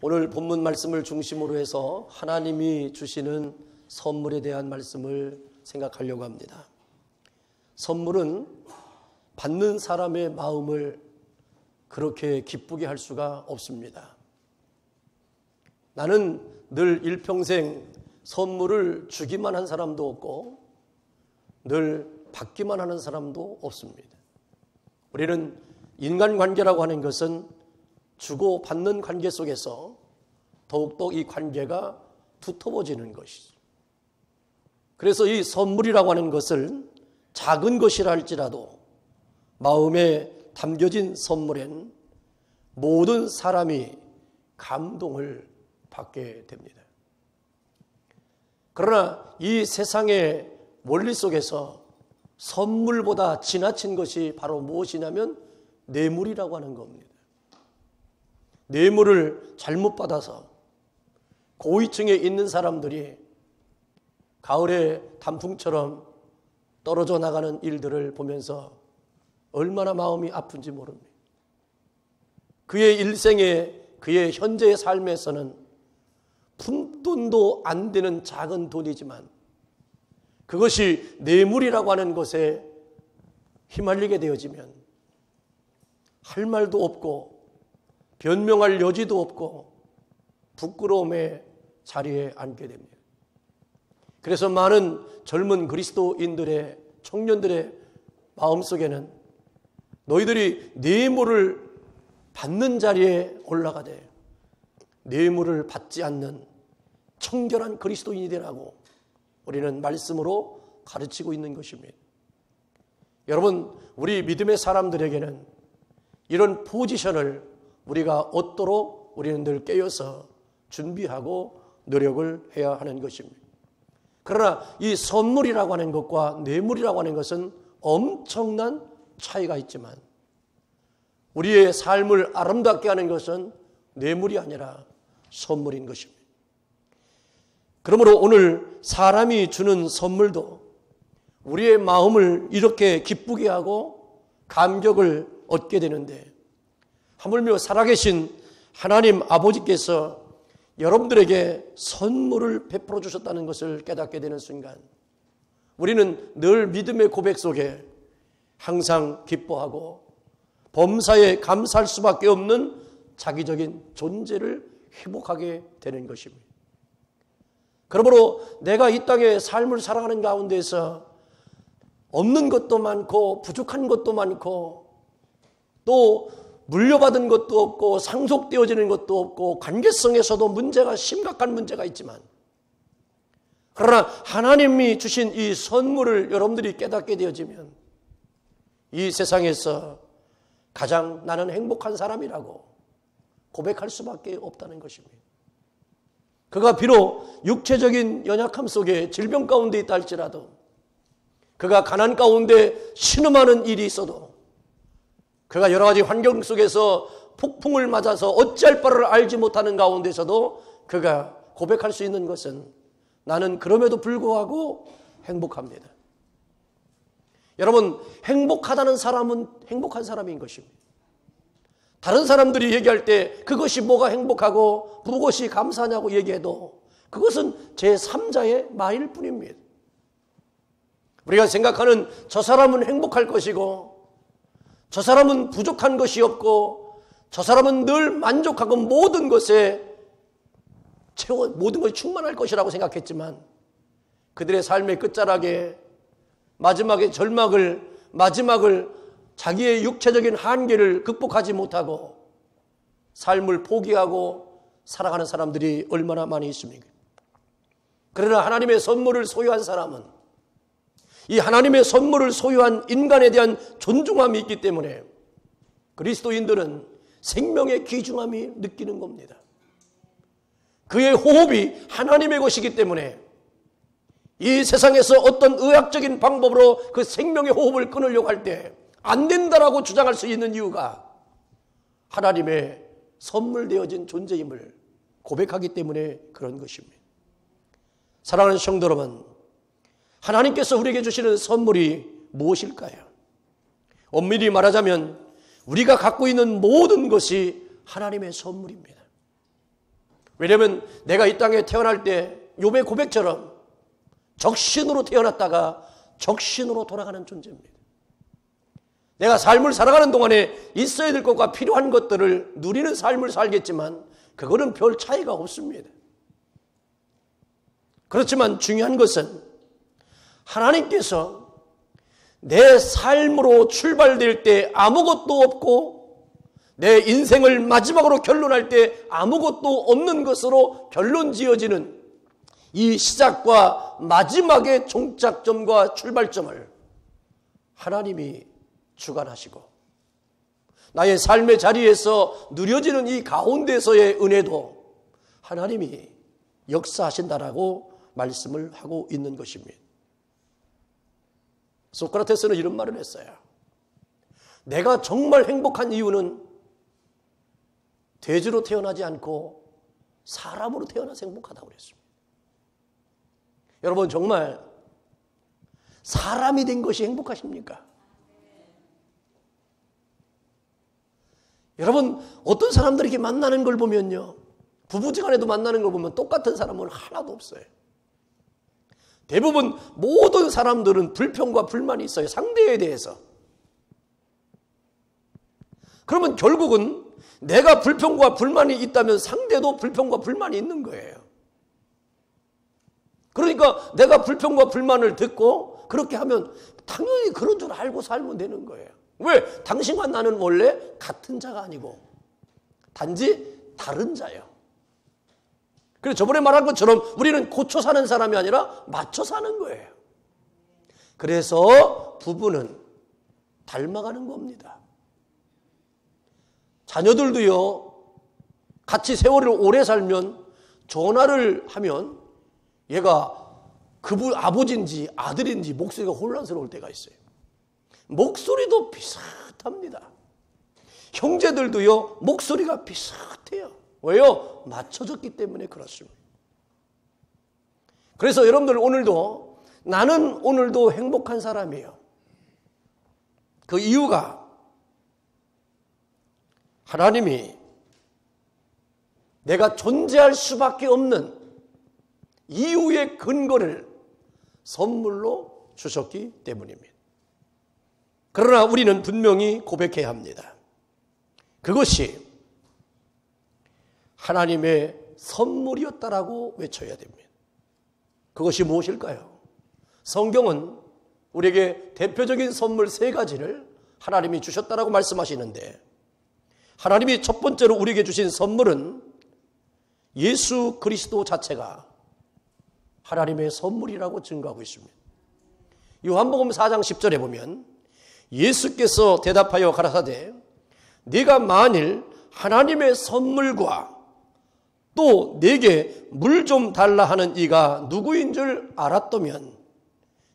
오늘 본문 말씀을 중심으로 해서 하나님이 주시는 선물에 대한 말씀을 생각하려고 합니다. 선물은 받는 사람의 마음을 그렇게 기쁘게 할 수가 없습니다. 나는 늘 일평생 선물을 주기만 한 사람도 없고 늘 받기만 하는 사람도 없습니다. 우리는 인간관계라고 하는 것은 주고받는 관계 속에서 더욱더 이 관계가 두터워지는 것이죠. 그래서 이 선물이라고 하는 것을 작은 것이라 할지라도 마음에 담겨진 선물엔 모든 사람이 감동을 받게 됩니다. 그러나 이 세상의 원리 속에서 선물보다 지나친 것이 바로 무엇이냐면 뇌물이라고 하는 겁니다. 뇌물을 잘못 받아서 고위층에 있는 사람들이 가을의 단풍처럼 떨어져 나가는 일들을 보면서 얼마나 마음이 아픈지 모릅니다. 그의 일생에 그의 현재의 삶에서는 푼돈도 안 되는 작은 돈이지만 그것이 뇌물이라고 하는 것에 휘말리게 되어지면 할 말도 없고 변명할 여지도 없고 부끄러움의 자리에 앉게 됩니다. 그래서 많은 젊은 그리스도인들의 청년들의 마음속에는 너희들이 뇌물을 받는 자리에 올라가되 뇌물을 받지 않는 청결한 그리스도인이 되라고 우리는 말씀으로 가르치고 있는 것입니다. 여러분, 우리 믿음의 사람들에게는 이런 포지션을 우리가 얻도록 우리는 늘 깨어서 준비하고 노력을 해야 하는 것입니다. 그러나 이 선물이라고 하는 것과 뇌물이라고 하는 것은 엄청난 차이가 있지만 우리의 삶을 아름답게 하는 것은 뇌물이 아니라 선물인 것입니다. 그러므로 오늘 사람이 주는 선물도 우리의 마음을 이렇게 기쁘게 하고 감격을 얻게 되는데 하물며 살아계신 하나님 아버지께서 여러분들에게 선물을 베풀어 주셨다는 것을 깨닫게 되는 순간 우리는 늘 믿음의 고백 속에 항상 기뻐하고 범사에 감사할 수밖에 없는 자기적인 존재를 회복하게 되는 것입니다. 그러므로 내가 이 땅의 삶을 살아가는 가운데서 없는 것도 많고 부족한 것도 많고 또 물려받은 것도 없고 상속되어지는 것도 없고 관계성에서도 문제가 심각한 문제가 있지만 그러나 하나님이 주신 이 선물을 여러분들이 깨닫게 되어지면 이 세상에서 가장 나는 행복한 사람이라고 고백할 수밖에 없다는 것입니다. 그가 비록 육체적인 연약함 속에 질병 가운데 있다 할지라도 그가 가난 가운데 신음하는 일이 있어도 그가 여러 가지 환경 속에서 폭풍을 맞아서 어찌할 바를 알지 못하는 가운데서도 그가 고백할 수 있는 것은 나는 그럼에도 불구하고 행복합니다. 여러분, 행복하다는 사람은 행복한 사람인 것입니다. 다른 사람들이 얘기할 때 그것이 뭐가 행복하고 무엇이 감사하냐고 얘기해도 그것은 제3자의 말일 뿐입니다. 우리가 생각하는 저 사람은 행복할 것이고 저 사람은 부족한 것이 없고 저 사람은 늘 만족하고 모든 것이 충만할 것이라고 생각했지만 그들의 삶의 끝자락에 마지막에 마지막을 자기의 육체적인 한계를 극복하지 못하고 삶을 포기하고 살아가는 사람들이 얼마나 많이 있습니까? 그러나 하나님의 선물을 소유한 사람은 이 하나님의 선물을 소유한 인간에 대한 존중함이 있기 때문에 그리스도인들은 생명의 귀중함이 느끼는 겁니다. 그의 호흡이 하나님의 것이기 때문에 이 세상에서 어떤 의학적인 방법으로 그 생명의 호흡을 끊으려고 할 때 안 된다라고 주장할 수 있는 이유가 하나님의 선물되어진 존재임을 고백하기 때문에 그런 것입니다. 사랑하는 성도 여러분, 하나님께서 우리에게 주시는 선물이 무엇일까요? 엄밀히 말하자면 우리가 갖고 있는 모든 것이 하나님의 선물입니다. 왜냐하면 내가 이 땅에 태어날 때 욥의 고백처럼 적신으로 태어났다가 적신으로 돌아가는 존재입니다. 내가 삶을 살아가는 동안에 있어야 될 것과 필요한 것들을 누리는 삶을 살겠지만 그거는 별 차이가 없습니다. 그렇지만 중요한 것은 하나님께서 내 삶으로 출발될 때 아무것도 없고 내 인생을 마지막으로 결론할 때 아무것도 없는 것으로 결론 지어지는 이 시작과 마지막의 종착점과 출발점을 하나님이 주관하시고 나의 삶의 자리에서 누려지는 이 가운데서의 은혜도 하나님이 역사하신다라고 말씀을 하고 있는 것입니다. 소크라테스는 이런 말을 했어요. 내가 정말 행복한 이유는 돼지로 태어나지 않고 사람으로 태어나서 행복하다고 그랬습니다. 여러분 정말 사람이 된 것이 행복하십니까? 여러분 어떤 사람들이 이렇게 만나는 걸 보면요, 부부지간에도 만나는 걸 보면 똑같은 사람은 하나도 없어요. 대부분 모든 사람들은 불평과 불만이 있어요. 상대에 대해서. 그러면 결국은 내가 불평과 불만이 있다면 상대도 불평과 불만이 있는 거예요. 그러니까 내가 불평과 불만을 듣고 그렇게 하면 당연히 그런 줄 알고 살면 되는 거예요. 왜? 당신과 나는 원래 같은 자가 아니고 단지 다른 자예요. 그래서 저번에 말한 것처럼 우리는 고쳐 사는 사람이 아니라 맞춰 사는 거예요. 그래서 부부는 닮아가는 겁니다. 자녀들도요, 같이 세월을 오래 살면 전화를 하면 얘가 그분 아버지인지 아들인지 목소리가 혼란스러울 때가 있어요. 목소리도 비슷합니다. 형제들도요, 목소리가 비슷해요. 왜요? 맞춰졌기 때문에 그렇습니다. 그래서 여러분들 오늘도 나는 오늘도 행복한 사람이에요. 그 이유가 하나님이 내가 존재할 수밖에 없는 이유의 근거를 선물로 주셨기 때문입니다. 그러나 우리는 분명히 고백해야 합니다. 그것이 하나님의 선물이었다라고 외쳐야 됩니다. 그것이 무엇일까요? 성경은 우리에게 대표적인 선물 3가지를 하나님이 주셨다라고 말씀하시는데, 하나님이 첫 번째로 우리에게 주신 선물은 예수 그리스도 자체가 하나님의 선물이라고 증거하고 있습니다. 요한복음 4장 10절에 보면 예수께서 대답하여 가라사대 네가 만일 하나님의 선물과 또 내게 물 좀 달라 하는 이가 누구인 줄 알았다면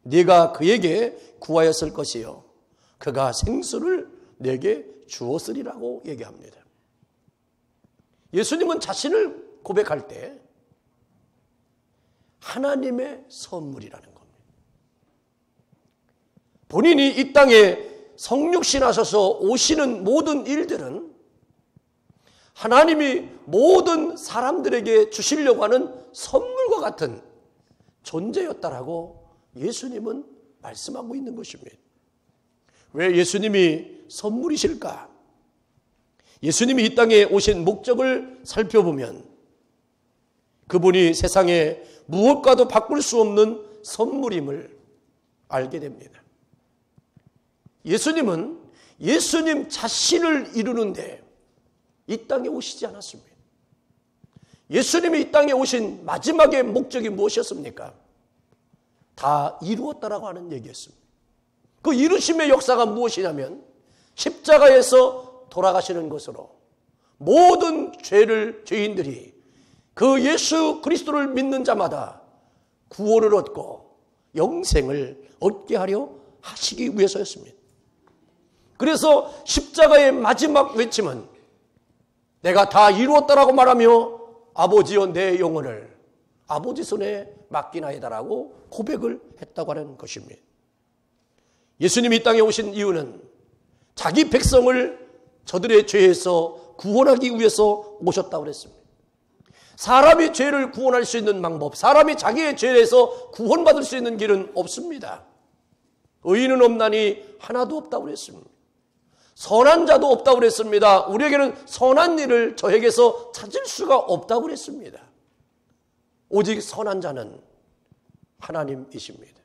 네가 그에게 구하였을 것이요 그가 생수를 내게 주었으리라고 얘기합니다. 예수님은 자신을 고백할 때 하나님의 선물이라는 겁니다. 본인이 이 땅에 성육신 하셔서 오시는 모든 일들은 하나님이 모든 사람들에게 주시려고 하는 선물과 같은 존재였다라고 예수님은 말씀하고 있는 것입니다. 왜 예수님이 선물이실까? 예수님이 이 땅에 오신 목적을 살펴보면 그분이 세상에 무엇과도 바꿀 수 없는 선물임을 알게 됩니다. 예수님은 예수님 자신을 이루는데 이 땅에 오시지 않았습니다. 예수님이 이 땅에 오신 마지막의 목적이 무엇이었습니까? 다 이루었다라고 하는 얘기였습니다. 그 이루심의 역사가 무엇이냐면 십자가에서 돌아가시는 것으로 모든 죄인들이 그 예수 그리스도를 믿는 자마다 구원을 얻고 영생을 얻게 하려 하시기 위해서였습니다. 그래서 십자가의 마지막 외침은 내가 다 이루었다라고 말하며 아버지여 내 영혼을 아버지 손에 맡기나이다라고 고백을 했다고 하는 것입니다. 예수님이 이 땅에 오신 이유는 자기 백성을 저들의 죄에서 구원하기 위해서 오셨다고 그랬습니다. 사람이 죄를 구원할 수 있는 방법, 사람이 자기의 죄에서 구원받을 수 있는 길은 없습니다. 의인은 없나니 하나도 없다고 그랬습니다. 선한 자도 없다고 그랬습니다. 우리에게는 선한 일을 저에게서 찾을 수가 없다고 그랬습니다. 오직 선한 자는 하나님이십니다.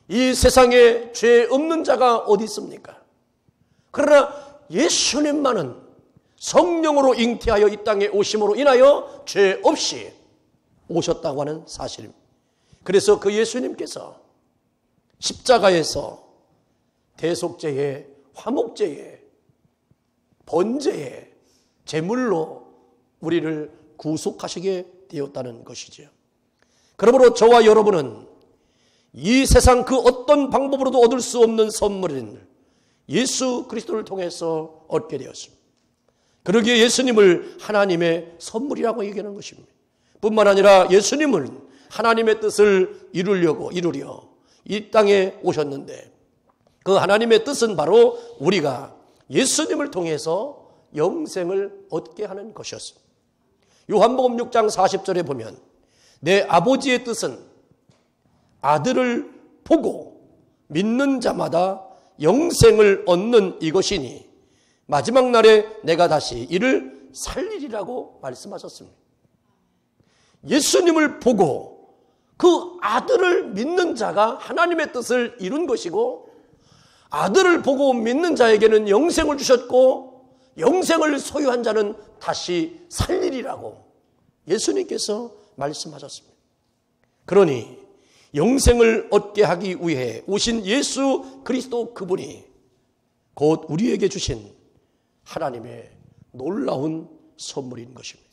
이 세상에 죄 없는 자가 어디 있습니까? 그러나 예수님만은 성령으로 잉태하여 이 땅에 오심으로 인하여 죄 없이 오셨다고 하는 사실입니다. 그래서 그 예수님께서 십자가에서 대속죄의 화목제의 번제의 제물로 우리를 구속하시게 되었다는 것이죠. 그러므로 저와 여러분은 이 세상 그 어떤 방법으로도 얻을 수 없는 선물인 예수 그리스도를 통해서 얻게 되었습니다. 그러기에 예수님을 하나님의 선물이라고 얘기하는 것입니다. 뿐만 아니라 예수님은 하나님의 뜻을 이루려 이 땅에 오셨는데 그 하나님의 뜻은 바로 우리가 예수님을 통해서 영생을 얻게 하는 것이었습니다. 요한복음 6장 40절에 보면 내 아버지의 뜻은 아들을 보고 믿는 자마다 영생을 얻는 이것이니 마지막 날에 내가 다시 이를 살리리라고 말씀하셨습니다. 예수님을 보고 그 아들을 믿는 자가 하나님의 뜻을 이룬 것이고 아들을 보고 믿는 자에게는 영생을 주셨고 영생을 소유한 자는 다시 살리리라고 예수님께서 말씀하셨습니다. 그러니 영생을 얻게 하기 위해 오신 예수 그리스도 그분이 곧 우리에게 주신 하나님의 놀라운 선물인 것입니다.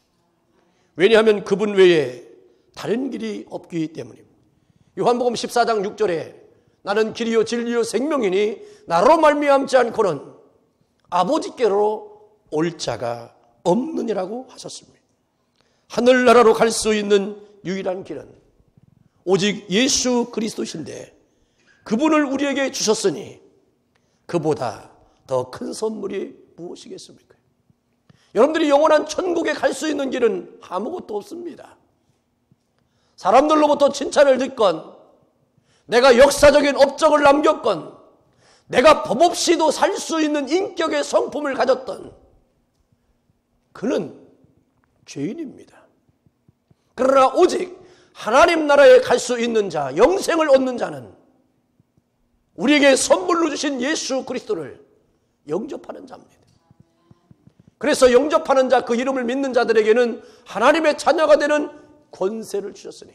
왜냐하면 그분 외에 다른 길이 없기 때문입니다. 요한복음 14장 6절에 나는 길이요 진리요 생명이니 나로 말미암지 않고는 아버지께로 올 자가 없느니라고 하셨습니다. 하늘나라로 갈 수 있는 유일한 길은 오직 예수 그리스도신데 그분을 우리에게 주셨으니 그보다 더 큰 선물이 무엇이겠습니까? 여러분들이 영원한 천국에 갈 수 있는 길은 아무것도 없습니다. 사람들로부터 칭찬을 듣건 내가 역사적인 업적을 남겼건 내가 법 없이도 살 수 있는 인격의 성품을 가졌던 그는 죄인입니다. 그러나 오직 하나님 나라에 갈 수 있는 자, 영생을 얻는 자는 우리에게 선물로 주신 예수 그리스도를 영접하는 자입니다. 그래서 영접하는 자, 그 이름을 믿는 자들에게는 하나님의 자녀가 되는 권세를 주셨으니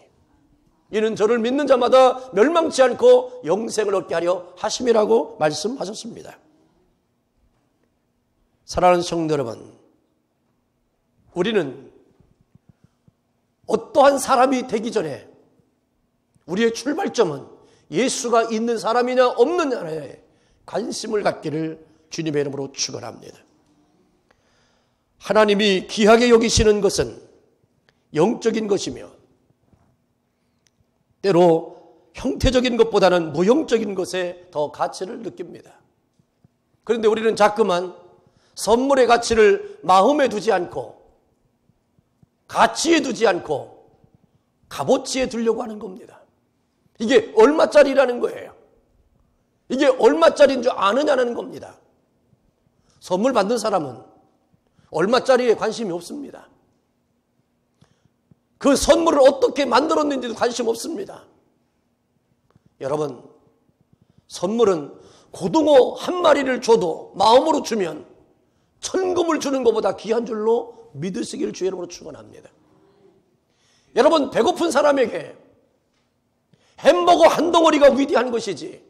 이는 저를 믿는 자마다 멸망치 않고 영생을 얻게 하려 하심이라고 말씀하셨습니다. 사랑하는 성도 여러분, 우리는 어떠한 사람이 되기 전에 우리의 출발점은 예수가 있는 사람이냐 없느냐에 관심을 갖기를 주님의 이름으로 축원합니다. 하나님이 귀하게 여기시는 것은 영적인 것이며 때로 형태적인 것보다는 무형적인 것에 더 가치를 느낍니다. 그런데 우리는 자꾸만 선물의 가치를 마음에 두지 않고 가치에 두지 않고 값어치에 두려고 하는 겁니다. 이게 얼마짜리라는 거예요. 이게 얼마짜리인 줄 아느냐는 겁니다. 선물 받는 사람은 얼마짜리에 관심이 없습니다. 그 선물을 어떻게 만들었는지도 관심 없습니다. 여러분, 선물은 고등어 한 마리를 줘도 마음으로 주면 천금을 주는 것보다 귀한 줄로 믿으시기를 주의 이름으로 축원합니다. 여러분, 배고픈 사람에게 햄버거 한 덩어리가 위대한 것이지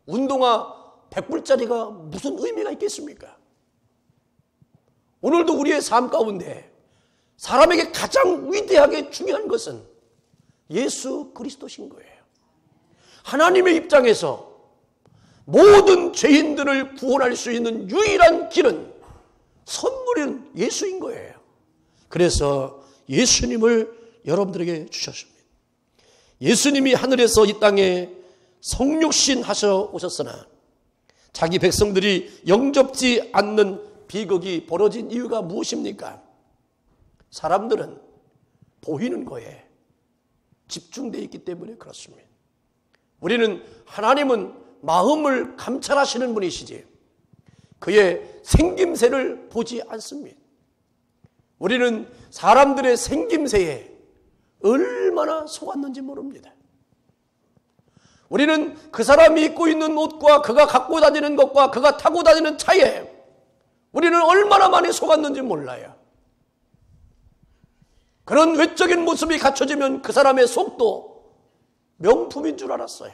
운동화 100불짜리가 무슨 의미가 있겠습니까? 오늘도 우리의 삶 가운데 사람에게 가장 위대하게 중요한 것은 예수 그리스도신 거예요. 하나님의 입장에서 모든 죄인들을 구원할 수 있는 유일한 길은 선물인 예수인 거예요. 그래서 예수님을 여러분들에게 주셨습니다. 예수님이 하늘에서 이 땅에 성육신 하셔 오셨으나 자기 백성들이 영접지 않는 비극이 벌어진 이유가 무엇입니까? 사람들은 보이는 거에 집중되어 있기 때문에 그렇습니다. 우리는 하나님은 마음을 감찰하시는 분이시지 그의 생김새를 보지 않습니다. 우리는 사람들의 생김새에 얼마나 속았는지 모릅니다. 우리는 그 사람이 입고 있는 옷과 그가 갖고 다니는 것과 그가 타고 다니는 차에 우리는 얼마나 많이 속았는지 몰라요. 그런 외적인 모습이 갖춰지면 그 사람의 속도 명품인 줄 알았어요.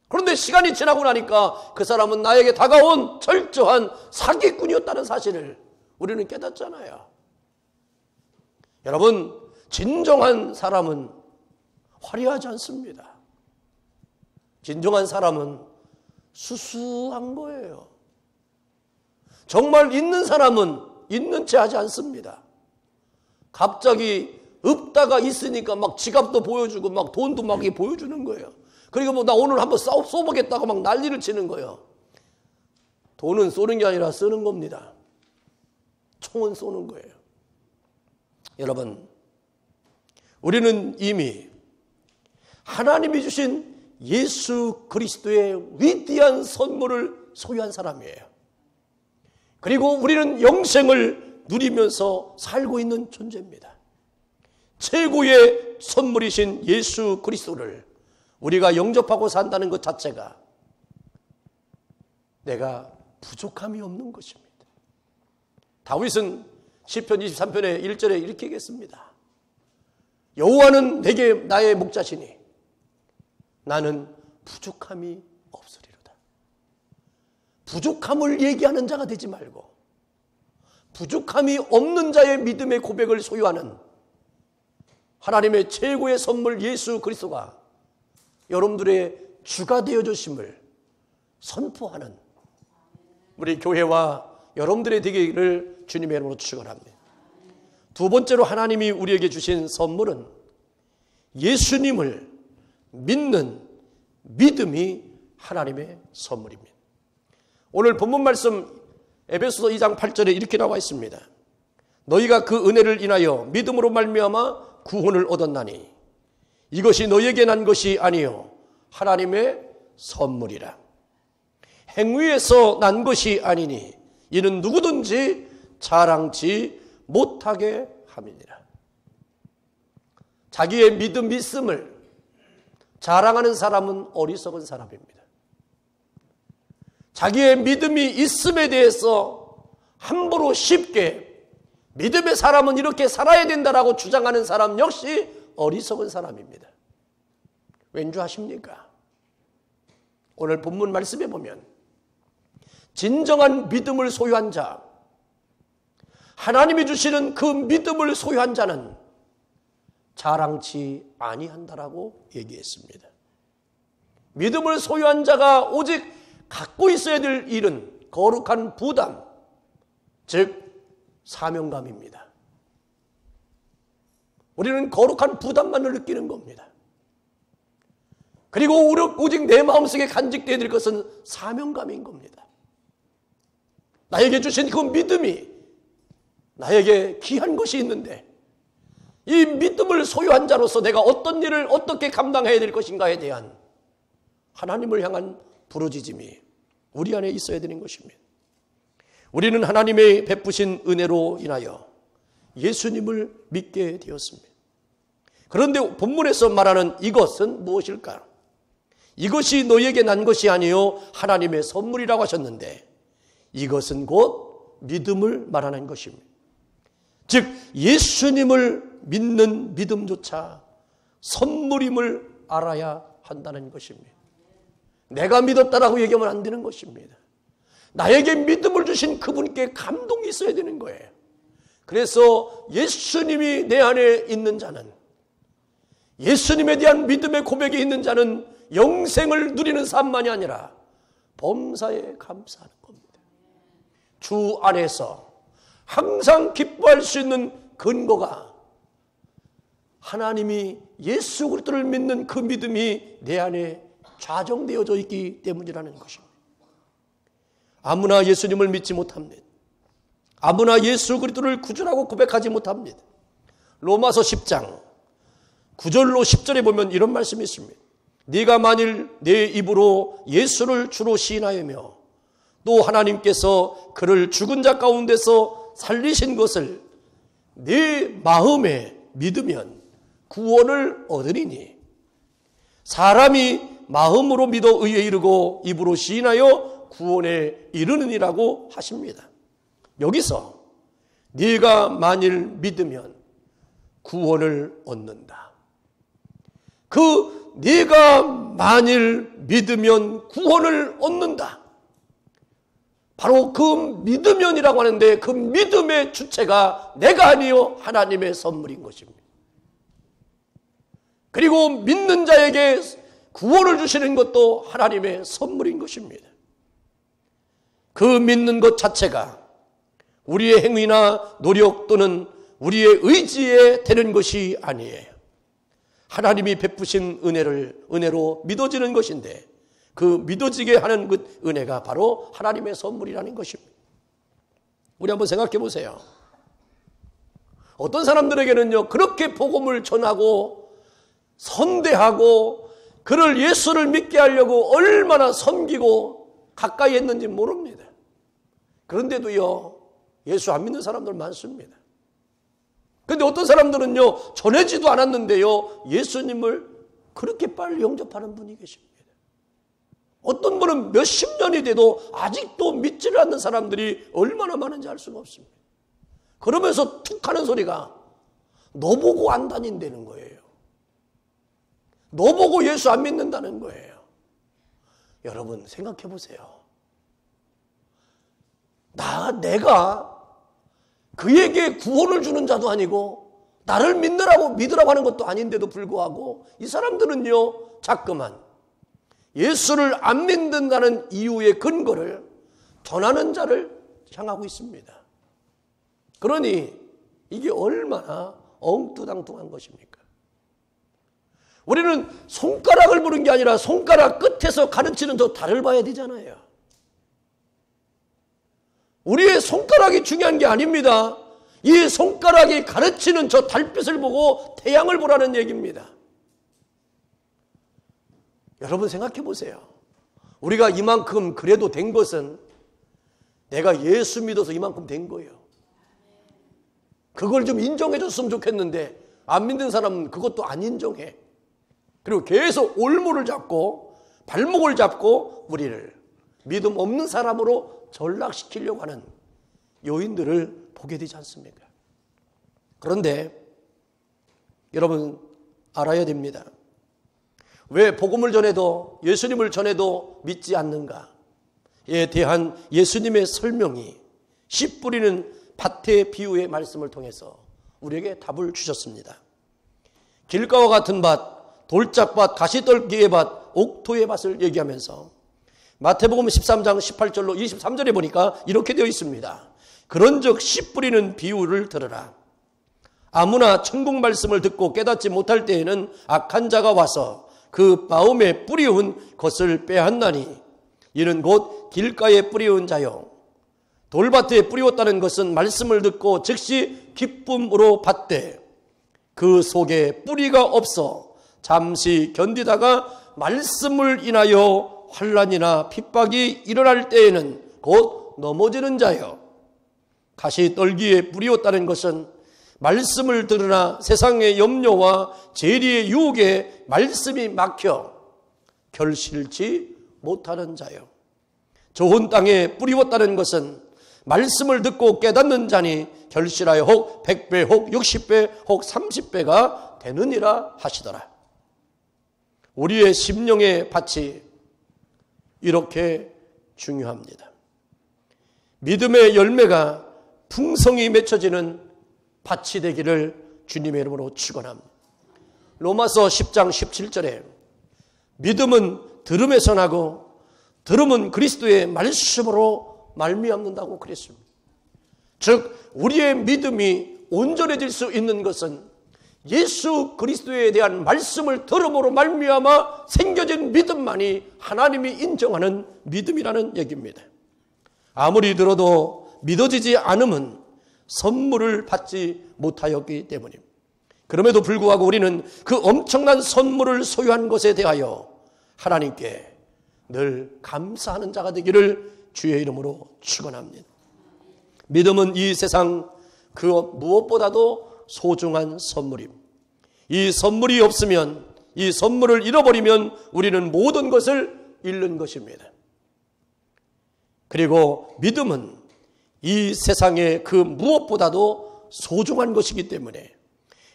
그런데 시간이 지나고 나니까 그 사람은 나에게 다가온 철저한 사기꾼이었다는 사실을 우리는 깨닫잖아요. 여러분, 진정한 사람은 화려하지 않습니다. 진정한 사람은 수수한 거예요. 정말 있는 사람은 있는 채 하지 않습니다. 갑자기 없다가 있으니까 막 지갑도 보여주고 막 돈도 막 보여주는 거예요. 그리고 뭐 나 오늘 한번 쏘보겠다고 막 난리를 치는 거예요. 돈은 쏘는 게 아니라 쓰는 겁니다. 총은 쏘는 거예요. 여러분, 우리는 이미 하나님이 주신 예수 그리스도의 위대한 선물을 소유한 사람이에요. 그리고 우리는 영생을 누리면서 살고 있는 존재입니다. 최고의 선물이신 예수 그리스도를 우리가 영접하고 산다는 것 자체가 내가 부족함이 없는 것입니다. 다윗은 시편 23편의 1절에 이렇게 얘기했습니다. 여호와는 내게 나의 목자시니 나는 부족함이 없으리로다. 부족함을 얘기하는 자가 되지 말고 부족함이 없는 자의 믿음의 고백을 소유하는 하나님의 최고의 선물 예수 그리스도가 여러분들의 주가 되어주심을 선포하는 우리 교회와 여러분들의 되기를 주님의 이름으로 축원합니다. 두 번째로 하나님이 우리에게 주신 선물은 예수님을 믿는 믿음이 하나님의 선물입니다. 오늘 본문 말씀 에베소서 2장 8절에 이렇게 나와 있습니다. 너희가 그 은혜를 인하여 믿음으로 말미암아 구원을 얻었나니 이것이 너희에게 난 것이 아니요 하나님의 선물이라. 행위에서 난 것이 아니니 이는 누구든지 자랑치 못하게 함이니라. 자기의 믿음을 자랑하는 사람은 어리석은 사람입니다. 자기의 믿음이 있음에 대해서 함부로 쉽게 믿음의 사람은 이렇게 살아야 된다라고 주장하는 사람 역시 어리석은 사람입니다. 왠지 아십니까? 오늘 본문 말씀에 보면 진정한 믿음을 소유한 자, 하나님이 주시는 그 믿음을 소유한 자는 자랑치 아니한다라고 얘기했습니다. 믿음을 소유한 자가 오직 갖고 있어야 될 일은 거룩한 부담, 즉 사명감입니다. 우리는 거룩한 부담만을 느끼는 겁니다. 그리고 오직 내 마음속에 간직되어야 될 것은 사명감인 겁니다. 나에게 주신 그 믿음이 나에게 귀한 것이 있는데 이 믿음을 소유한 자로서 내가 어떤 일을 어떻게 감당해야 될 것인가에 대한 하나님을 향한 부르짖음이 우리 안에 있어야 되는 것입니다. 우리는 하나님의 베푸신 은혜로 인하여 예수님을 믿게 되었습니다. 그런데 본문에서 말하는 이것은 무엇일까? 이것이 너희에게 난 것이 아니요 하나님의 선물이라고 하셨는데 이것은 곧 믿음을 말하는 것입니다. 즉 예수님을 믿는 믿음조차 선물임을 알아야 한다는 것입니다. 내가 믿었다라고 얘기하면 안 되는 것입니다. 나에게 믿음을 주신 그분께 감동이 있어야 되는 거예요. 그래서 예수님이 내 안에 있는 자는, 예수님에 대한 믿음의 고백이 있는 자는 영생을 누리는 삶만이 아니라 범사에 감사하는 겁니다. 주 안에서 항상 기뻐할 수 있는 근거가 하나님이 예수 그리스도를 믿는 그 믿음이 내 안에 좌정되어져 있기 때문이라는 것입니다. 아무나 예수님을 믿지 못합니다. 아무나 예수 그리스도를 구주라고 고백하지 못합니다. 로마서 10장 9절로 10절에 보면 이런 말씀이 있습니다. 네가 만일 내 입으로 예수를 주로 시인하여며 또 하나님께서 그를 죽은 자 가운데서 살리신 것을 네 마음에 믿으면 구원을 얻으리니 사람이 마음으로 믿어 의에 이르고 입으로 시인하여 구원에 이르느니라고 하십니다. 여기서 네가 만일 믿으면 구원을 얻는다. 그 네가 만일 믿으면 구원을 얻는다. 바로 그 믿으면이라고 하는데 그 믿음의 주체가 내가 아니요 하나님의 선물인 것입니다. 그리고 믿는 자에게 구원을 주시는 것도 하나님의 선물인 것입니다. 그 믿는 것 자체가 우리의 행위나 노력 또는 우리의 의지에 되는 것이 아니에요. 하나님이 베푸신 은혜로 믿어지는 것인데 그 믿어지게 하는 그 은혜가 바로 하나님의 선물이라는 것입니다. 우리 한번 생각해 보세요. 어떤 사람들에게는요, 그렇게 복음을 전하고 선대하고 그를 예수를 믿게 하려고 얼마나 섬기고 가까이 했는지 모릅니다. 그런데도요, 예수 안 믿는 사람들 많습니다. 그런데 어떤 사람들은요, 전해지도 않았는데요, 예수님을 그렇게 빨리 영접하는 분이 계십니다. 어떤 분은 몇십 년이 돼도 아직도 믿지를 않는 사람들이 얼마나 많은지 알 수가 없습니다. 그러면서 툭 하는 소리가 너 보고 안 다닌다는 거예요. 너 보고 예수 안 믿는다는 거예요. 여러분 생각해 보세요. 내가 그에게 구원을 주는 자도 아니고 나를 믿으라고 하는 것도 아닌데도 불구하고 이 사람들은요, 자꾸만 예수를 안 믿는다는 이유의 근거를 전하는 자를 향하고 있습니다. 그러니 이게 얼마나 엉뚱당뚱한 것입니까? 우리는 손가락을 보는 게 아니라 손가락 끝에서 가르치는 저 달을 봐야 되잖아요. 우리의 손가락이 중요한 게 아닙니다. 이 손가락이 가르치는 저 달빛을 보고 태양을 보라는 얘기입니다. 여러분 생각해 보세요. 우리가 이만큼 그래도 된 것은 내가 예수 믿어서 이만큼 된 거예요. 그걸 좀 인정해 줬으면 좋겠는데 안 믿는 사람은 그것도 안 인정해. 그리고 계속 올무를 잡고 발목을 잡고 우리를 믿음 없는 사람으로 전락시키려고 하는 요인들을 보게 되지 않습니까? 그런데 여러분 알아야 됩니다. 왜 복음을 전해도 예수님을 전해도 믿지 않는가에 대한 예수님의 설명이 씨 뿌리는 밭의 비유의 말씀을 통해서 우리에게 답을 주셨습니다. 길가와 같은 밭, 돌짝밭, 가시떨기의 밭, 옥토의 밭을 얘기하면서 마태복음 13장 18절로 23절에 보니까 이렇게 되어 있습니다. 그런즉 씨 뿌리는 비유를 들으라. 아무나 천국 말씀을 듣고 깨닫지 못할 때에는 악한 자가 와서 그 마음에 뿌리운 것을 빼앗나니 이는 곧 길가에 뿌리운 자요 돌밭에 뿌리웠다는 것은 말씀을 듣고 즉시 기쁨으로 받되 그 속에 뿌리가 없어 잠시 견디다가 말씀을 인하여 환난이나 핍박이 일어날 때에는 곧 넘어지는 자요 가시떨기에 뿌리웠다는 것은 말씀을 들으나 세상의 염려와 재리의 유혹에 말씀이 막혀 결실치 못하는 자요. 좋은 땅에 뿌리웠다는 것은 말씀을 듣고 깨닫는 자니 결실하여 혹 100배 혹 60배 혹 30배가 되느니라 하시더라. 우리의 심령의 밭이 이렇게 중요합니다. 믿음의 열매가 풍성히 맺혀지는 밭이 되기를 주님의 이름으로 축원합니다. 로마서 10장 17절에 믿음은 들음에서 나고 들음은 그리스도의 말씀으로 말미암는다고 그랬습니다. 즉 우리의 믿음이 온전해질 수 있는 것은 예수 그리스도에 대한 말씀을 들음으로 말미암아 생겨진 믿음만이 하나님이 인정하는 믿음이라는 얘기입니다. 아무리 들어도 믿어지지 않음은 선물을 받지 못하였기 때문입니다. 그럼에도 불구하고 우리는 그 엄청난 선물을 소유한 것에 대하여 하나님께 늘 감사하는 자가 되기를 주의 이름으로 축원합니다. 믿음은 이 세상 그 무엇보다도 소중한 선물입니다. 이 선물이 없으면, 이 선물을 잃어버리면 우리는 모든 것을 잃는 것입니다. 그리고 믿음은 이 세상의 그 무엇보다도 소중한 것이기 때문에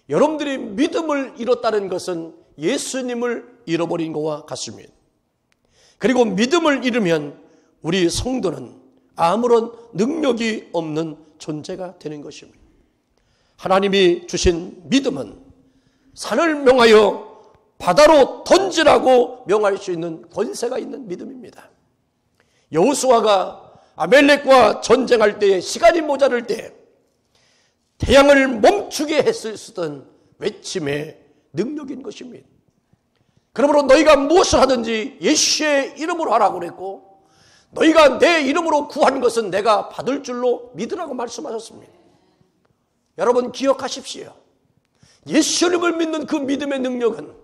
여러분들이 믿음을 잃었다는 것은 예수님을 잃어버린 것과 같습니다. 그리고 믿음을 잃으면 우리 성도는 아무런 능력이 없는 존재가 되는 것입니다. 하나님이 주신 믿음은 산을 명하여 바다로 던지라고 명할 수 있는 권세가 있는 믿음입니다. 여호수아가 아멜렉과 전쟁할 때에 시간이 모자랄 때 태양을 멈추게 했었던 외침의 능력인 것입니다. 그러므로 너희가 무엇을 하든지 예수의 이름으로 하라고 그랬고 너희가 내 이름으로 구한 것은 내가 받을 줄로 믿으라고 말씀하셨습니다. 여러분 기억하십시오. 예수님을 믿는 그 믿음의 능력은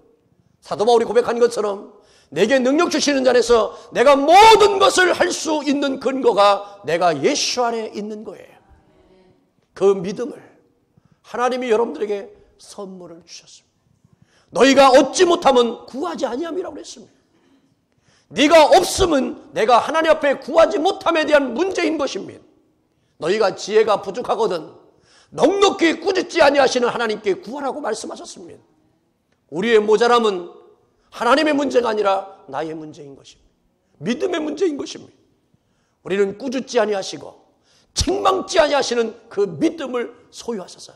사도 바울이 고백한 것처럼 내게 능력 주시는 자에서 내가 모든 것을 할 수 있는 근거가 내가 예수 안에 있는 거예요. 그 믿음을 하나님이 여러분들에게 선물을 주셨습니다. 너희가 얻지 못하면 구하지 아니함이라고 그랬습니다. 네가 없으면 내가 하나님 앞에 구하지 못함에 대한 문제인 것입니다. 너희가 지혜가 부족하거든 넉넉히 꾸짖지 아니하시는 하나님께 구하라고 말씀하셨습니다. 우리의 모자람은 하나님의 문제가 아니라 나의 문제인 것입니다. 믿음의 문제인 것입니다. 우리는 꾸짖지 아니하시고 책망지 아니하시는 그 믿음을 소유하셔서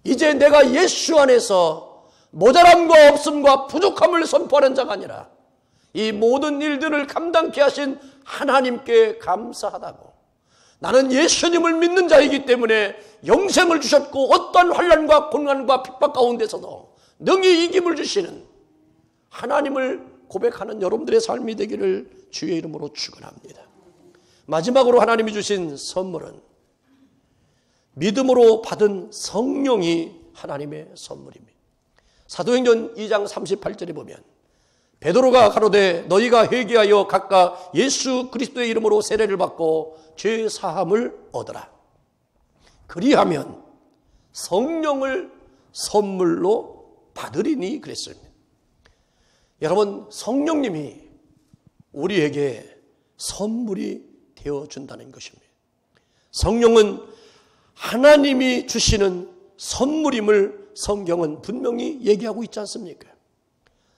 이제 내가 예수 안에서 모자람과 없음과 부족함을 선포하는 자가 아니라 이 모든 일들을 감당케 하신 하나님께 감사하다고 나는 예수님을 믿는 자이기 때문에 영생을 주셨고 어떤 환난과 고난과 핍박 가운데서도 능히 이김을 주시는 하나님을 고백하는 여러분들의 삶이 되기를 주의 이름으로 축원합니다. 마지막으로 하나님이 주신 선물은 믿음으로 받은 성령이 하나님의 선물입니다. 사도행전 2장 38절에 보면 베드로가 가로되 너희가 회개하여 각각 예수 그리스도의 이름으로 세례를 받고 죄 사함을 얻으라. 그리하면 성령을 선물로 받으리니 그랬습니다. 여러분 성령님이 우리에게 선물이 되어준다는 것입니다. 성령은 하나님이 주시는 선물임을 성경은 분명히 얘기하고 있지 않습니까?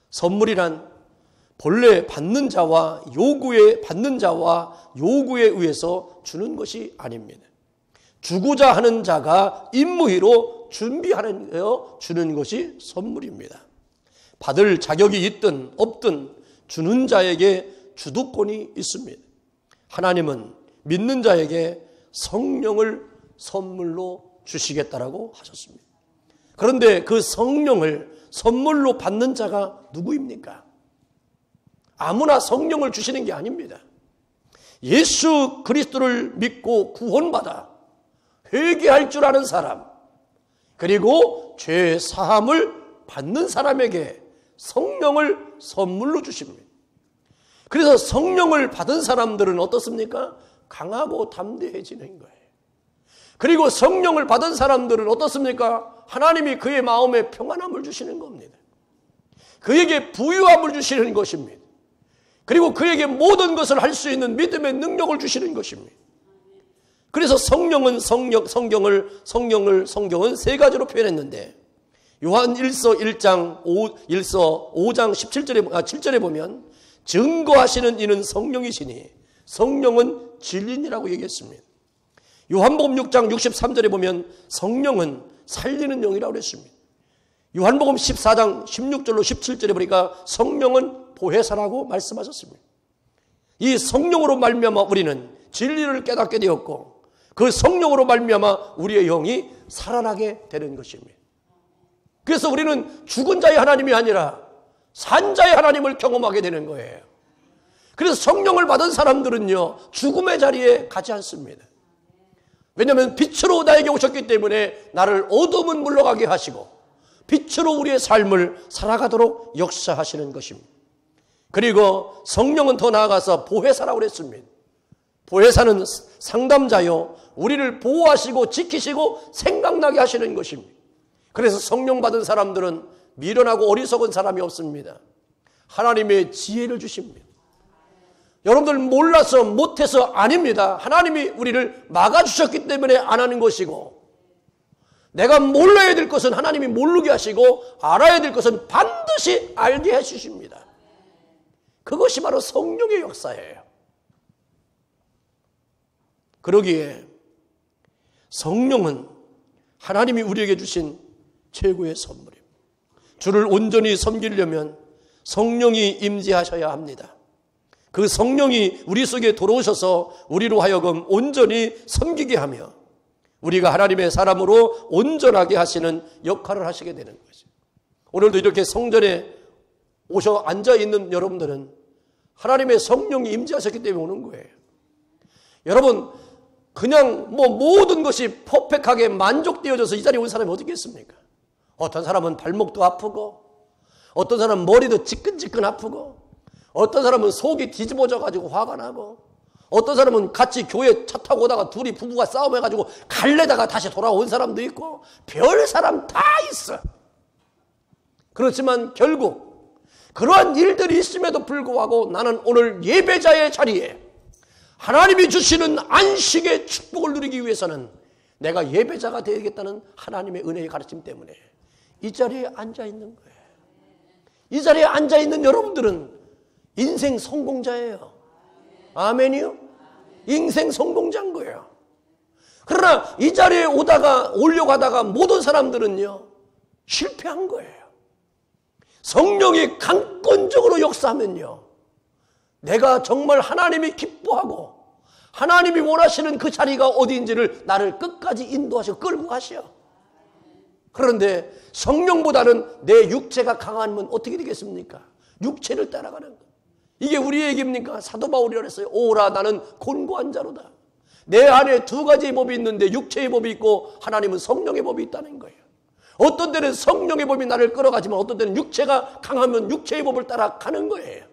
선물이란 본래 받는 자와 요구에 의해서 주는 것이 아닙니다. 주고자 하는 자가 임무의로 준비하여 주는 것이 선물입니다. 받을 자격이 있든 없든 주는 자에게 주도권이 있습니다. 하나님은 믿는 자에게 성령을 선물로 주시겠다라고 하셨습니다. 그런데 그 성령을 선물로 받는 자가 누구입니까? 아무나 성령을 주시는 게 아닙니다. 예수 그리스도를 믿고 구원받아 회개할 줄 아는 사람, 그리고 죄 사함을 받는 사람에게 성령을 선물로 주십니다. 그래서 성령을 받은 사람들은 어떻습니까? 강하고 담대해지는 거예요. 그리고 성령을 받은 사람들은 어떻습니까? 하나님이 그의 마음에 평안함을 주시는 겁니다. 그에게 부유함을 주시는 것입니다. 그리고 그에게 모든 것을 할 수 있는 믿음의 능력을 주시는 것입니다. 그래서 성경은 세 가지로 표현했는데 요한 5장 7절에 보면 증거하시는 이는 성령이시니 성령은 진리니라고 얘기했습니다. 요한복음 6장 63절에 보면 성령은 살리는 영이라고 했습니다. 요한복음 14장 16절로 17절에 보니까 성령은 보혜사라고 말씀하셨습니다. 이 성령으로 말미암아 우리는 진리를 깨닫게 되었고 그 성령으로 말미암아 우리의 영이 살아나게 되는 것입니다. 그래서 우리는 죽은 자의 하나님이 아니라 산 자의 하나님을 경험하게 되는 거예요. 그래서 성령을 받은 사람들은요 죽음의 자리에 가지 않습니다. 왜냐하면 빛으로 나에게 오셨기 때문에 나를 어둠은 물러가게 하시고 빛으로 우리의 삶을 살아가도록 역사하시는 것입니다. 그리고 성령은 더 나아가서 보혜사라고 그랬습니다. 보혜사는 상담자요, 우리를 보호하시고 지키시고 생각나게 하시는 것입니다. 그래서 성령 받은 사람들은 미련하고 어리석은 사람이 없습니다. 하나님의 지혜를 주십니다. 여러분들 몰라서 못해서 아닙니다. 하나님이 우리를 막아주셨기 때문에 안 하는 것이고, 내가 몰라야 될 것은 하나님이 모르게 하시고, 알아야 될 것은 반드시 알게 해주십니다. 그것이 바로 성령의 역사예요. 그러기에 성령은 하나님이 우리에게 주신 최고의 선물입니다. 주를 온전히 섬기려면 성령이 임재하셔야 합니다. 그 성령이 우리 속에 들어오셔서 우리로 하여금 온전히 섬기게 하며 우리가 하나님의 사람으로 온전하게 하시는 역할을 하시게 되는 거죠. 오늘도 이렇게 성전에 오셔 앉아있는 여러분들은 하나님의 성령이 임재하셨기 때문에 오는 거예요. 여러분, 그냥 모든 것이 퍼펙트하게 만족되어져서 이 자리에 온 사람이 어디 있겠습니까? 어떤 사람은 발목도 아프고, 어떤 사람은 머리도 지끈지끈 아프고, 어떤 사람은 속이 뒤집어져 가지고 화가 나고, 어떤 사람은 같이 교회 차 타고 오다가 둘이 부부가 싸움해가지고 갈래다가 다시 돌아온 사람도 있고, 별 사람 다 있어. 그렇지만 결국 그러한 일들이 있음에도 불구하고 나는 오늘 예배자의 자리에 하나님이 주시는 안식의 축복을 누리기 위해서는 내가 예배자가 되겠다는 하나님의 은혜의 가르침 때문에 이 자리에 앉아있는 거예요. 이 자리에 앉아있는 여러분들은 인생 성공자예요. 아멘이요? 인생 성공자인 거예요. 그러나 이 자리에 올려가다가 모든 사람들은요, 실패한 거예요. 성령이 강권적으로 역사하면요, 내가 정말 하나님이 기뻐하고 하나님이 원하시는 그 자리가 어디인지를 나를 끝까지 인도하시고 끌고 가셔. 그런데 성령보다는 내 육체가 강하면 어떻게 되겠습니까? 육체를 따라가는 거. 이게 우리의 얘기입니까? 사도 바울이 그랬어요. 오라, 나는 곤고한 자로다. 내 안에 두 가지의 법이 있는데 육체의 법이 있고 하나님은 성령의 법이 있다는 거예요. 어떤 때는 성령의 법이 나를 끌어가지만 어떤 때는 육체가 강하면 육체의 법을 따라가는 거예요.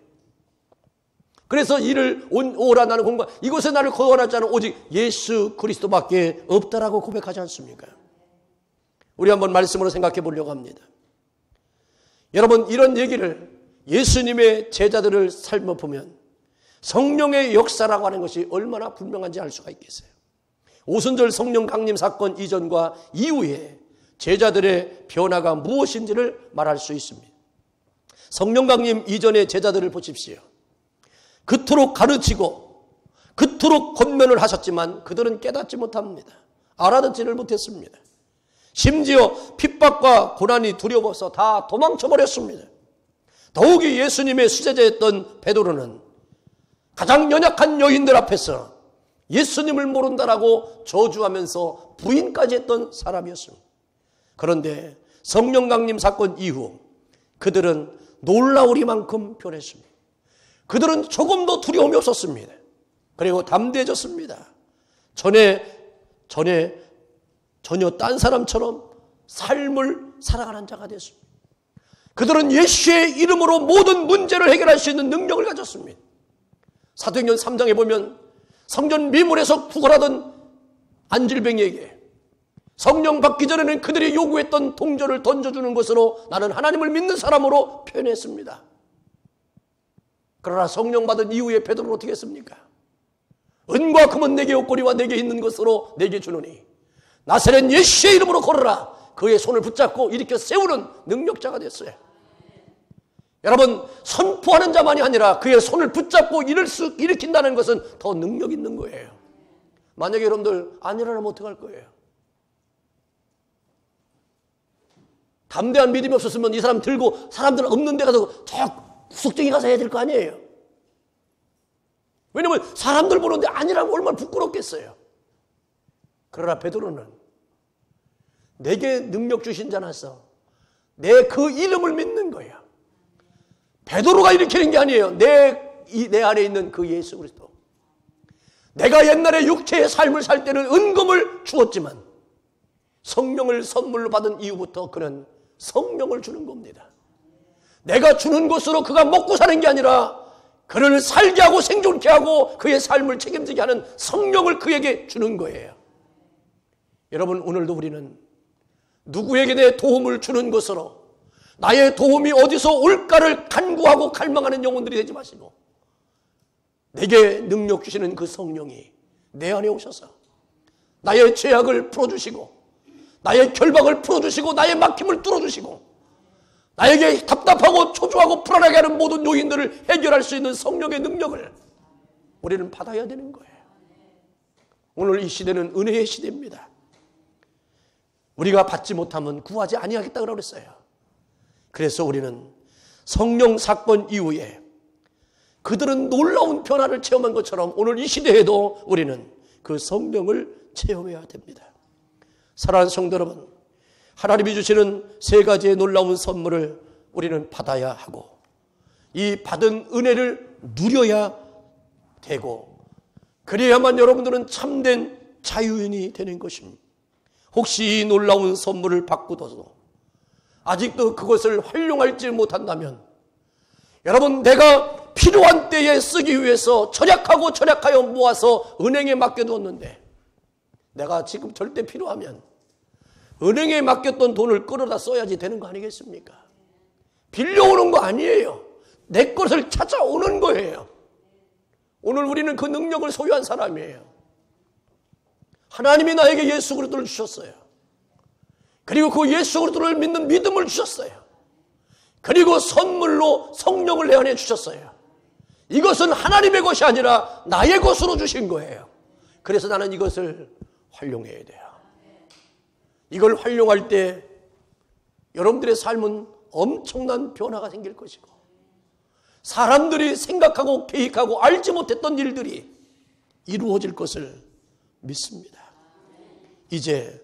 그래서 이를 오라, 나는 곤고한, 이곳에 나를 거원할 자는 오직 예수 그리스도밖에 없다라고 고백하지 않습니까? 우리 한번 말씀으로 생각해 보려고 합니다. 여러분, 이런 얘기를 예수님의 제자들을 살펴보면 성령의 역사라고 하는 것이 얼마나 분명한지 알 수가 있겠어요. 오순절 성령 강림 사건 이전과 이후에 제자들의 변화가 무엇인지를 말할 수 있습니다. 성령 강림 이전의 제자들을 보십시오. 그토록 가르치고 그토록 권면을 하셨지만 그들은 깨닫지 못합니다. 알아듣지를 못했습니다. 심지어 핍박과 고난이 두려워서 다 도망쳐버렸습니다. 더욱이 예수님의 수제자였던 베드로는 가장 연약한 여인들 앞에서 예수님을 모른다라고 저주하면서 부인까지 했던 사람이었습니다. 그런데 성령 강림 사건 이후 그들은 놀라우리만큼 변했습니다. 그들은 조금도 두려움이 없었습니다. 그리고 담대해졌습니다. 전혀 딴 사람처럼 삶을 살아가는 자가 됐습니다. 그들은 예수의 이름으로 모든 문제를 해결할 수 있는 능력을 가졌습니다. 사도행전 3장에 보면 성전 미문에서 구걸하던 안질뱅이에게 성령 받기 전에는 그들이 요구했던 동전을 던져주는 것으로 나는 하나님을 믿는 사람으로 표현했습니다. 그러나 성령 받은 이후에 베드로는 어떻게 했습니까? 은과 금은 내게 없거니와 내게 있는 것으로 내게 주노니 나사렛 예수의 이름으로 걸어라. 그의 손을 붙잡고 일으켜 세우는 능력자가 됐어요. 여러분, 선포하는 자만이 아니라 그의 손을 붙잡고 일으킨다는 것은 더 능력 있는 거예요. 만약에 여러분들 안 일어나면 어떡할 거예요? 담대한 믿음이 없었으면 이 사람 들고 사람들 없는 데 가서 저 구석정이 가서 해야 될 거 아니에요. 왜냐하면 사람들 보는데 아니라면 얼마나 부끄럽겠어요. 그러나 베드로는 내게 능력 주신 자라서 내 그 이름을 믿는 거야. 베드로가 일으키는 게 아니에요. 내 안에 있는 그 예수 그리스도. 내가 옛날에 육체의 삶을 살 때는 은금을 주었지만 성령을 선물로 받은 이후부터 그는 성령을 주는 겁니다. 내가 주는 것으로 그가 먹고 사는 게 아니라 그를 살게 하고 생존케 하고 그의 삶을 책임지게 하는 성령을 그에게 주는 거예요. 여러분, 오늘도 우리는 누구에게 내 도움을 주는 것으로 나의 도움이 어디서 올까를 간구하고 갈망하는 영혼들이 되지 마시고, 내게 능력 주시는 그 성령이 내 안에 오셔서 나의 죄악을 풀어주시고, 나의 결박을 풀어주시고, 나의 막힘을 뚫어주시고, 나에게 답답하고 초조하고 불안하게 하는 모든 요인들을 해결할 수 있는 성령의 능력을 우리는 받아야 되는 거예요. 오늘 이 시대는 은혜의 시대입니다. 우리가 받지 못하면 구하지 아니하겠다고 그랬어요. 그래서 우리는 성령 사건 이후에 그들은 놀라운 변화를 체험한 것처럼 오늘 이 시대에도 우리는 그 성령을 체험해야 됩니다. 사랑하는 성도 여러분, 하나님이 주시는 세 가지의 놀라운 선물을 우리는 받아야 하고, 이 받은 은혜를 누려야 되고, 그래야만 여러분들은 참된 자유인이 되는 것입니다. 혹시 이 놀라운 선물을 받고도 아직도 그것을 활용하지 못한다면, 여러분, 내가 필요한 때에 쓰기 위해서 절약하여 모아서 은행에 맡겨두었는데, 내가 지금 절대 필요하면 은행에 맡겼던 돈을 끌어다 써야지 되는 거 아니겠습니까? 빌려오는 거 아니에요. 내 것을 찾아오는 거예요. 오늘 우리는 그 능력을 소유한 사람이에요. 하나님이 나에게 예수 그리스도를 주셨어요. 그리고 그 예수 그리스도를 믿는 믿음을 주셨어요. 그리고 선물로 성령을 내 안에 주셨어요. 이것은 하나님의 것이 아니라 나의 것으로 주신 거예요. 그래서 나는 이것을 활용해야 돼요. 이걸 활용할 때 여러분들의 삶은 엄청난 변화가 생길 것이고, 사람들이 생각하고 계획하고 알지 못했던 일들이 이루어질 것을 믿습니다. 이제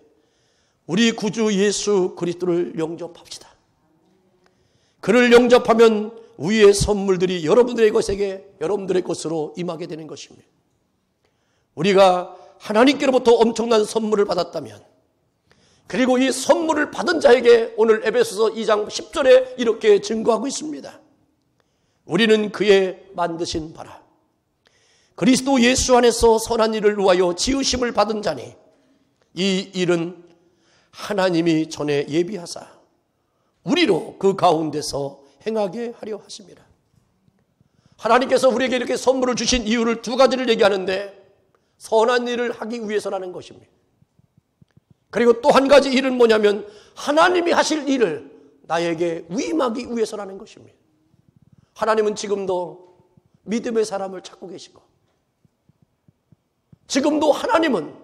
우리 구주 예수 그리스도를 영접합시다. 그를 영접하면 위의 선물들이 여러분들의 것으로 임하게 되는 것입니다. 우리가 하나님께로부터 엄청난 선물을 받았다면, 그리고 이 선물을 받은 자에게 오늘 에베소서 2장 10절에 이렇게 증거하고 있습니다. 우리는 그의 만드신 바라 그리스도 예수 안에서 선한 일을 위하여 지으심을 받은 자니, 이 일은 하나님이 전에 예비하사 우리로 그 가운데서 행하게 하려 하십니다. 하나님께서 우리에게 이렇게 선물을 주신 이유를 두 가지를 얘기하는데, 선한 일을 하기 위해서라는 것입니다. 그리고 또 한 가지 일은 뭐냐면 하나님이 하실 일을 나에게 위임하기 위해서라는 것입니다. 하나님은 지금도 믿음의 사람을 찾고 계시고, 지금도 하나님은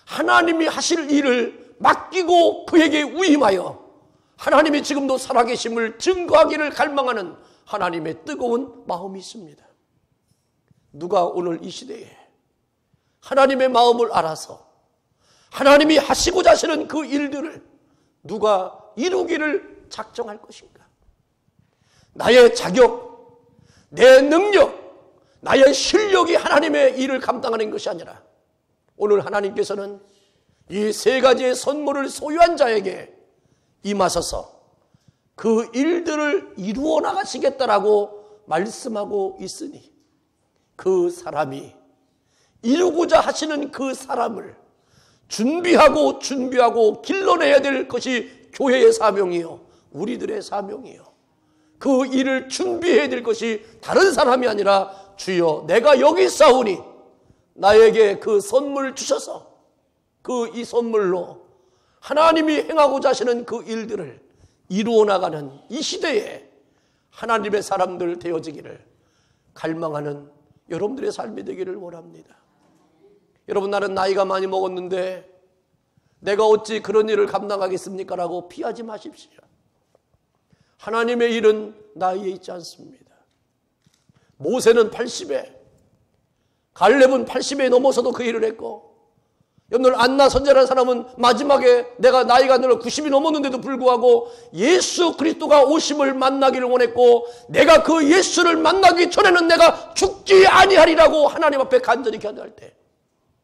하나님이 하실 일을 맡기고 그에게 위임하여 하나님이 지금도 살아계심을 증거하기를 갈망하는 하나님의 뜨거운 마음이 있습니다. 누가 오늘 이 시대에 하나님의 마음을 알아서 하나님이 하시고자 하시는 그 일들을 누가 이루기를 작정할 것인가? 나의 자격, 내 능력, 나의 실력이 하나님의 일을 감당하는 것이 아니라, 오늘 하나님께서는 이 세 가지의 선물을 소유한 자에게 임하셔서 그 일들을 이루어 나가시겠다라고 말씀하고 있으니, 그 사람이 이루고자 하시는 그 사람을 준비하고 길러내야 될 것이 교회의 사명이요, 우리들의 사명이요. 그 일을 준비해야 될 것이 다른 사람이 아니라, 주여 내가 여기 있사오니 나에게 그 선물 주셔서 그 이 선물로 하나님이 행하고자 하시는 그 일들을 이루어 나가는 이 시대에 하나님의 사람들 되어지기를 갈망하는 여러분들의 삶이 되기를 원합니다. 여러분, 나는 나이가 많이 먹었는데 내가 어찌 그런 일을 감당하겠습니까? 라고 피하지 마십시오. 하나님의 일은 나이에 있지 않습니다. 모세는 80에, 갈렙은 80에 넘어서도 그 일을 했고, 오늘 안나 선지자라는 사람은 마지막에 내가 나이가 늘어 90이 넘었는데도 불구하고 예수 그리스도가 오심을 만나기를 원했고, 내가 그 예수를 만나기 전에는 내가 죽지 아니하리라고 하나님 앞에 간절히 기도할 때,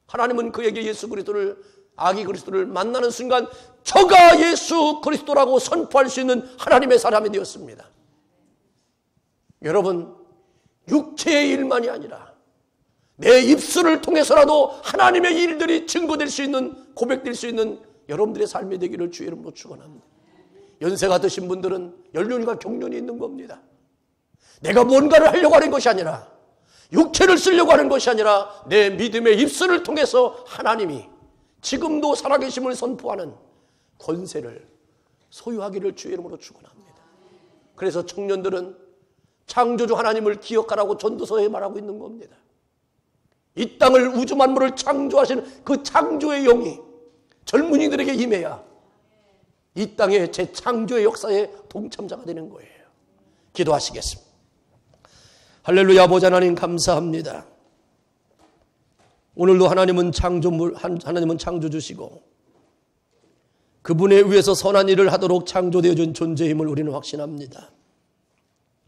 하나님은 그에게 예수 그리스도를 아기 그리스도를 만나는 순간 저가 예수 그리스도라고 선포할 수 있는 하나님의 사람이 되었습니다. 여러분, 육체의 일만이 아니라 내 입술을 통해서라도 하나님의 일들이 증거될 수 있는, 고백될 수 있는 여러분들의 삶이 되기를 주의 이름으로 축원합니다. 연세가 드신 분들은 연륜과 경륜이 있는 겁니다. 내가 뭔가를 하려고 하는 것이 아니라, 육체를 쓰려고 하는 것이 아니라 내 믿음의 입술을 통해서 하나님이 지금도 살아계심을 선포하는 권세를 소유하기를 주의 이름으로 축원합니다. 그래서 청년들은 창조주 하나님을 기억하라고 전도서에 말하고 있는 겁니다. 이 땅을, 우주 만물을 창조하시는 그 창조의 영이 젊은이들에게 임해야 이 땅의 재창조의 역사에 동참자가 되는 거예요. 기도하시겠습니다. 할렐루야. 아버지 하나님 감사합니다. 오늘도 하나님은 창조주시고 그분에 의해서 선한 일을 하도록 창조되어진 존재임을 우리는 확신합니다.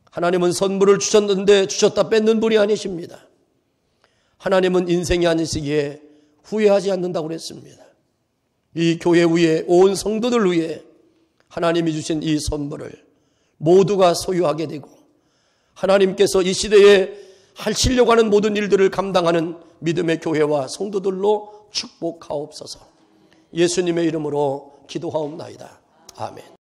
하나님은 선물을 주셨는데 주셨다 뺏는 분이 아니십니다. 하나님은 인생이 아니시기에 후회하지 않는다고 그랬습니다. 이 교회 위에, 온 성도들 위에 하나님이 주신 이 선물을 모두가 소유하게 되고 하나님께서 이 시대에 하시려고 하는 모든 일들을 감당하는 믿음의 교회와 성도들로 축복하옵소서. 예수님의 이름으로 기도하옵나이다. 아멘.